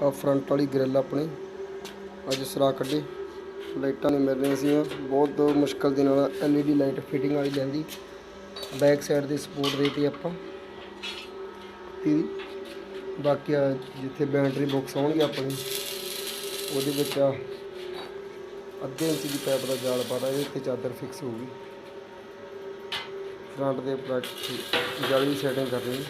ਆ फ्रंट वाली ग्रिल अपनी अज सरा कड्ढी लाइटां नहीं मिल रही सी बहुत मुश्किल के नाल LED लाइट फिटिंग वाली लेंदी बैक साइड की सपोर्ट देती आपां बाकी जिथे बैटरी बुक्स आउणगी अपनी ਉਹਦੇ ਵਿੱਚ ਅੱਧੇ ਇੰਚ ਦੀ ਪਾइप का जाल पाता ਇਹਦੇ ਤੇ चादर फिक्स होगी फ्रंट के जाली की सैटिंग करनी।